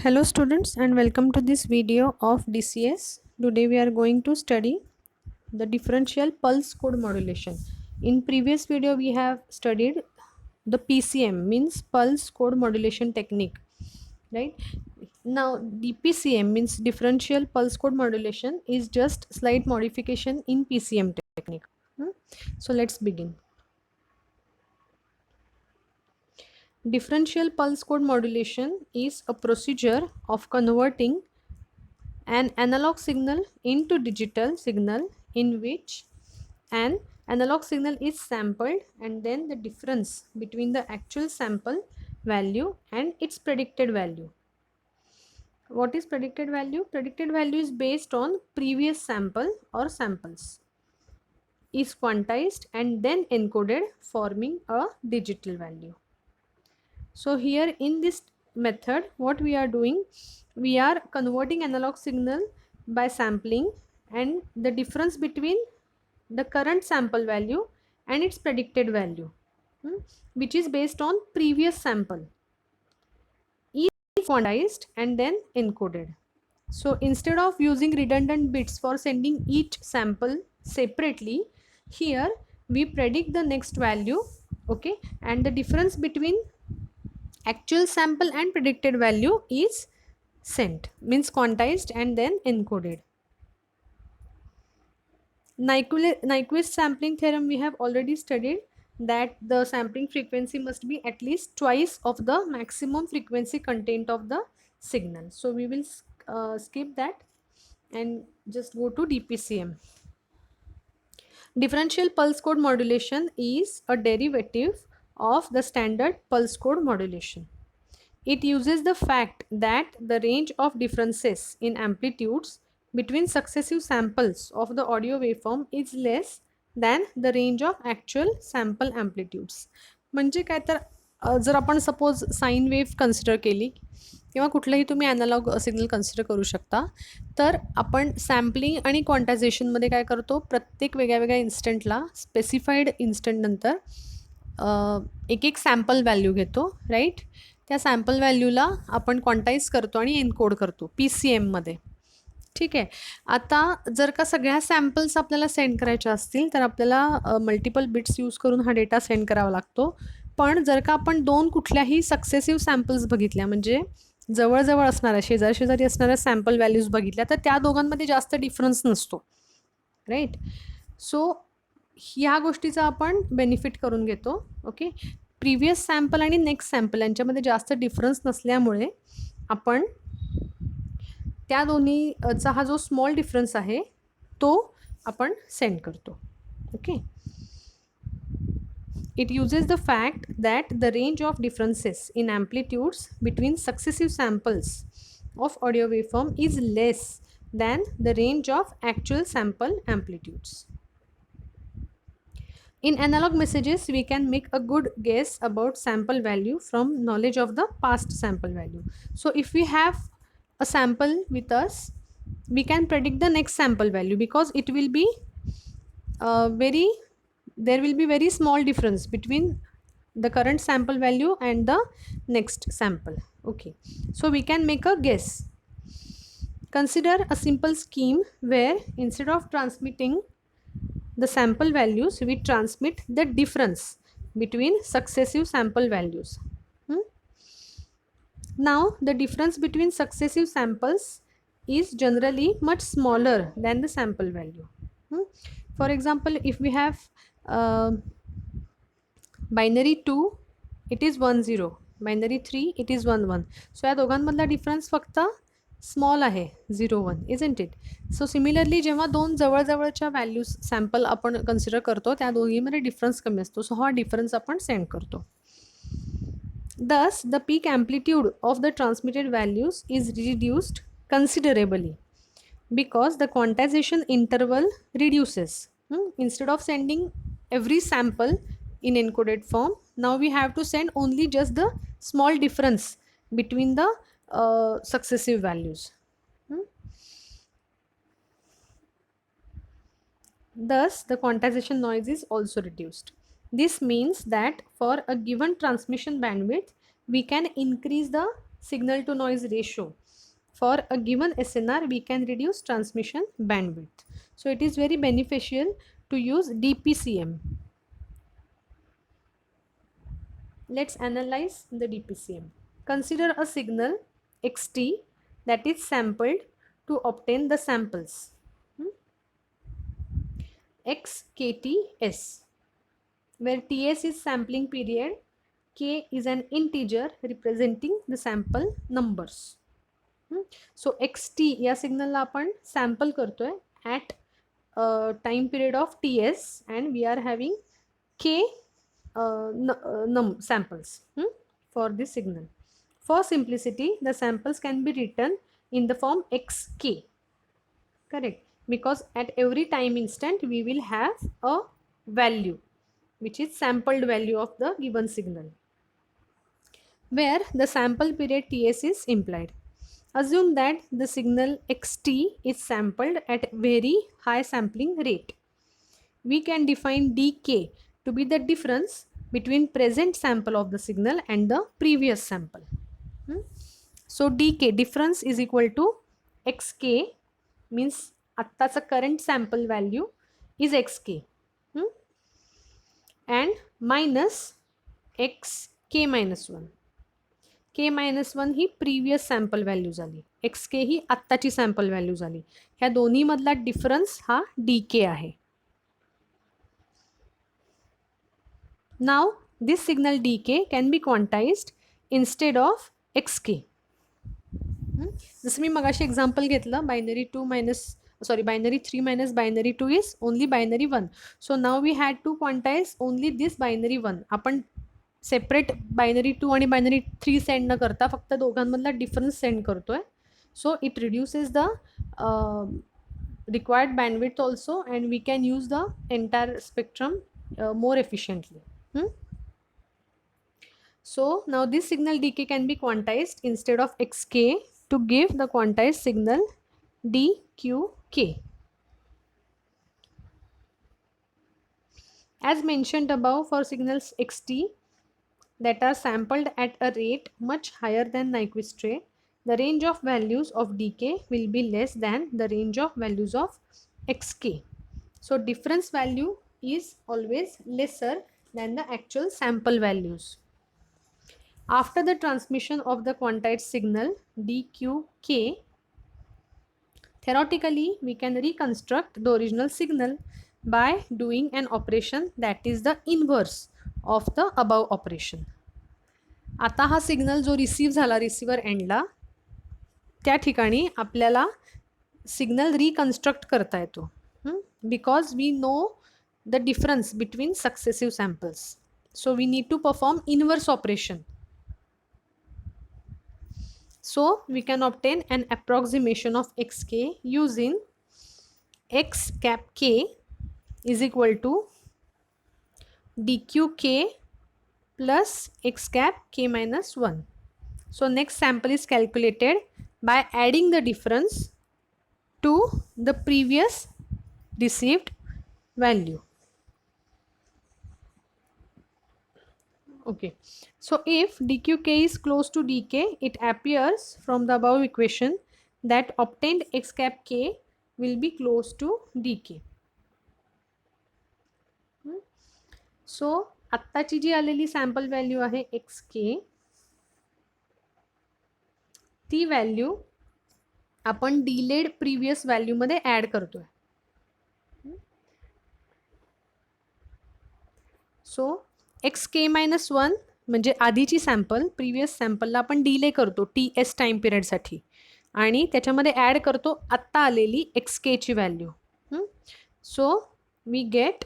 Hello students and welcome to this video of DCS. Today we are going to study the differential pulse code modulation. In previous video we have studied the PCM, means pulse code modulation technique, right? Now DPCM means differential pulse code modulation is just slight modification in PCM technique. So let's begin. Differential pulse code modulation is a procedure of converting an analog signal into digital signal in which an analog signal is sampled and then the difference between the actual sample value and its predicted value. What is predicted value? Predicted value is based on previous sample or samples, is quantized and then encoded, forming a digital value. So here in this method, what we are doing, we are converting analog signal by sampling, and the difference between the current sample value and its predicted value, which is based on previous sample, is quantized and then encoded. So instead of using redundant bits for sending each sample separately, here we predict the next value, okay, and the difference between actual sample and predicted value is sent, means quantized and then encoded. Nyquist sampling theorem we have already studied that the sampling frequency must be at least twice of the maximum frequency content of the signal. So we will skip that and just go to DPCM. Differential pulse code modulation is a derivative of the standard pulse code modulation. It uses the fact that the range of differences in amplitudes between successive samples of the audio waveform is less than the range of actual sample amplitudes. म्हणजे काय तर जर आपण suppose sine wave consider केली किंवा कुठलंही तुम्ही analogue signal consider करू शकता, तर आपण सॅम्पलिंग आणि क्वांटायझेशनमध्ये काय करतो, प्रत्येक वेगळ्या वेगळ्या इन्स्टंटला स्पेसिफाईड इन्स्टंटनंतर एक एक सॅम्पल व्हॅल्यू घेतो, राईट. त्या सॅम्पल व्हॅल्यूला आपण क्वांटाईज करतो आणि एनकोड करतो PCMमध्ये, ठीक आहे. आता जर का सगळ्या सॅम्पल्स आपल्याला सेंड करायच्या असतील तर आपल्याला मल्टिपल बिट्स यूज करून हा डेटा सेंड करावा लागतो. पण जर का आपण दोन कुठल्याही सक्सेसिव्ह सॅम्पल्स बघितल्या, म्हणजे जवळजवळ असणाऱ्या शेजारी असणाऱ्या सॅम्पल व्हॅल्यूज बघितल्या, तर त्या दोघांमध्ये जास्त डिफरन्स नसतो, राईट. सो ह्या गोष्टीचा आपण बेनिफिट करून घेतो, ओके. प्रिव्हियस सॅम्पल आणि नेक्स्ट सॅम्पल यांच्यामध्ये जास्त डिफरन्स नसल्यामुळे आपण त्या दोन्हीचा हा जो स्मॉल डिफरन्स आहे तो आपण सेंड करतो, okay. It uses the fact that the range of differences in amplitudes between successive samples of audio waveform is less than the range of actual sample amplitudes. In analog messages, we can make a good guess about sample value from knowledge of the past sample value. So if we have a sample with us, we can predict the next sample value because it will be there will be very small difference between the current sample value and the next sample, okay. So we can make a guess. Consider a simple scheme where instead of transmitting the sample values, we transmit the difference between successive sample values. Now the difference between successive samples is generally much smaller than the sample value. For example, if we have binary 2, it is 1 0, binary 3, it is 1 1. So या दोघांमधला difference फक्त small आहे, 0 1, isn't it? So similarly जेव्हा दोन जवळजवळच्या values sample आपण consider करतो त्या दोघीमध्ये difference कमी असतो, सो हा डिफरन्स आपण सेंड करतो. Thus, the peak amplitude of the transmitted values is reduced considerably because the quantization interval reduces. Instead of sending every sample in encoded form, now we have to send only just the small difference between the successive values. Thus, the quantization noise is also reduced. This means that for a given transmission bandwidth, we can increase the signal to noise ratio. For a given SNR, we can reduce transmission bandwidth. So it is very beneficial to use DPCM. Let's analyze the DPCM. Consider a signal xt that is sampled to obtain the samples xkts, where ts is sampling period, k is an integer representing the sample numbers. So xt या सिग्नलला आपण sample करतोय at time period of ts and we are having k samples for this signal. For simplicity, the samples can be written in the form xk, correct, because at every time instant we will have a value which is sampled value of the given signal, where the sample period ts is implied. Assume that the signal xt is sampled at very high sampling rate. We can define dk to be the difference between present sample of the signal and the previous sample. So dk, difference, is equal to xk, means attacha current sample value is xk, and minus xk minus 1. k minus 1 he previous sample value झाली, x के ही आत्ताची sample value झाली. ह्या दोन्हीमधला difference हा D के आहे. Now this signal D के can be quantized instead of x के. जसं मी मगाशी एक्झाम्पल घेतलं, binary 3 minus binary 2 is only binary 1. So now we had to quantize only this binary 1. आपण सेपरेट बायनरी 2 आणि बायनरी 3 सेंड न करता फक्त दोघांमधला डिफरन्स सेंड करतोय. So it reduces the required bandwidth also and we can use the entire spectrum more efficiently. So now this signal dk can be quantized instead of xk to give the quantized signal dqk. As mentioned above, for signals xt that are sampled at a rate much higher than Nyquist rate, the range of values of dk will be less than the range of values of xk. So difference value is always lesser than the actual sample values. After the transmission of the quantized signal dqk, theoretically we can reconstruct the original signal by doing an operation that is the inverse of the above operation. आता हा signal जो receive झाला receiver एंडला, त्या ठिकाणी आपल्याला signal reconstruct करता येतो, because we know the difference between successive samples. So we need to perform inverse operation. So we can obtain an approximation of xk using x cap k is equal to dqk plus x cap k minus 1. So next sample is calculated by adding the difference to the previous received value. Okay, so if dqk is close to dk, it appears from the above equation that obtained x cap k will be close to dk. So आत्ताची जी आलेली sample value आहे x के, ती value आपण delayed previous व्हॅल्यूमध्ये add करतोय. सो x के minus 1 म्हणजे आधीची सॅम्पल, प्रिव्हियस सॅम्पलला आपण डिले करतो टी एस टाईम पिरियडसाठी आणि त्याच्यामध्ये ॲड करतो आत्ता आलेली एक्स केची value. So we get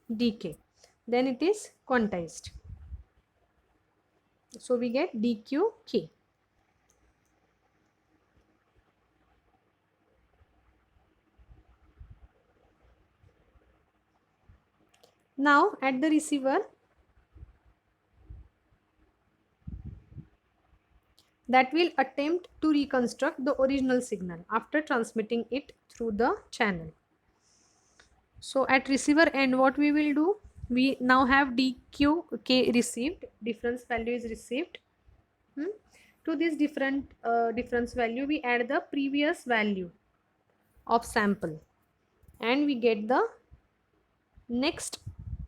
D K, then it is quantized. So we get dqk. Now at the receiver, that will attempt to reconstruct the original signal after transmitting it through the channel. So at receiver end, what we will do, we now have dqk received, difference value is received. To this difference value, we add the previous value of sample and we get the next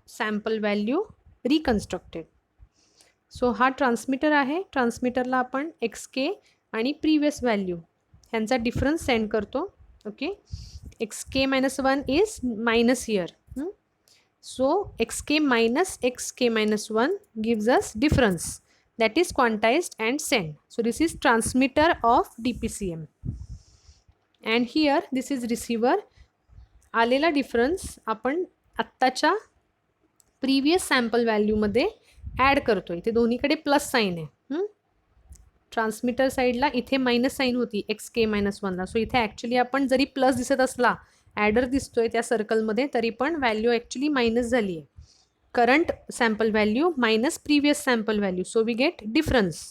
sample value reconstructed. सो हा transmitter आहे. ट्रान्समीटरला आपण x के आणि previous value ह्यांचा difference send करतो. Okay, x के -1 is minus here. So x के -1 gives us difference that is quantized and sent. So this is transmitter of DPCM and here this is receiver. आलेला difference आपण आत्ताच्या previous sample व्हॅल्यूमध्ये add करतो. इथे दोन्हीकडे plus sign आहे. Transmitter साईडला इथे मायनस साईन होती एक्स के -1ला. सो इथे ॲक्च्युली आपण जरी प्लस दिसत असला, ॲडर दिसतोय त्या सर्कलमध्ये, तरी पण व्हॅल्यू ॲक्च्युली मायनस झाली आहे. Current sample value minus previous sample value. So we get difference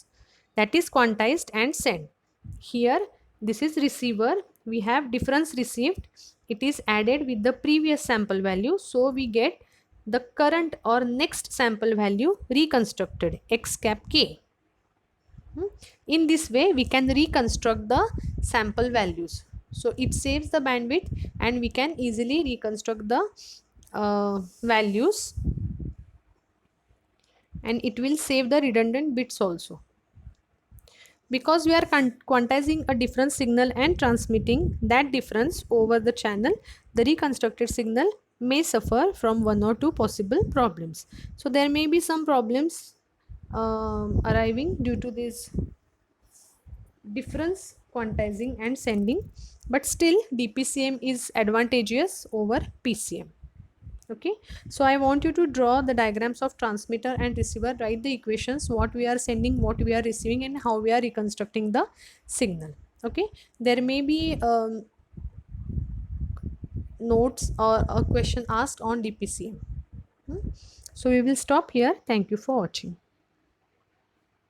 that is quantized and send. Here this is receiver, we have difference received, it is added with the previous sample value, so we get the current or next sample value reconstructed, x cap k. In this way we can reconstruct the sample values, so it saves the bandwidth and we can easily reconstruct the values and it will save the redundant bits also. Because we are quantizing a different signal and transmitting that difference over the channel, the reconstructed signal may suffer from one or two possible problems. So there may be some problems arriving due to this difference quantizing and sending, but still DPCM is advantageous over PCM. Okay, so I want you to draw the diagrams of transmitter and receiver, write the equations, what we are sending, what we are receiving, and how we are reconstructing the signal. Okay, there may be notes or a question asked on DPCM. So we will stop here. Thank you for watching.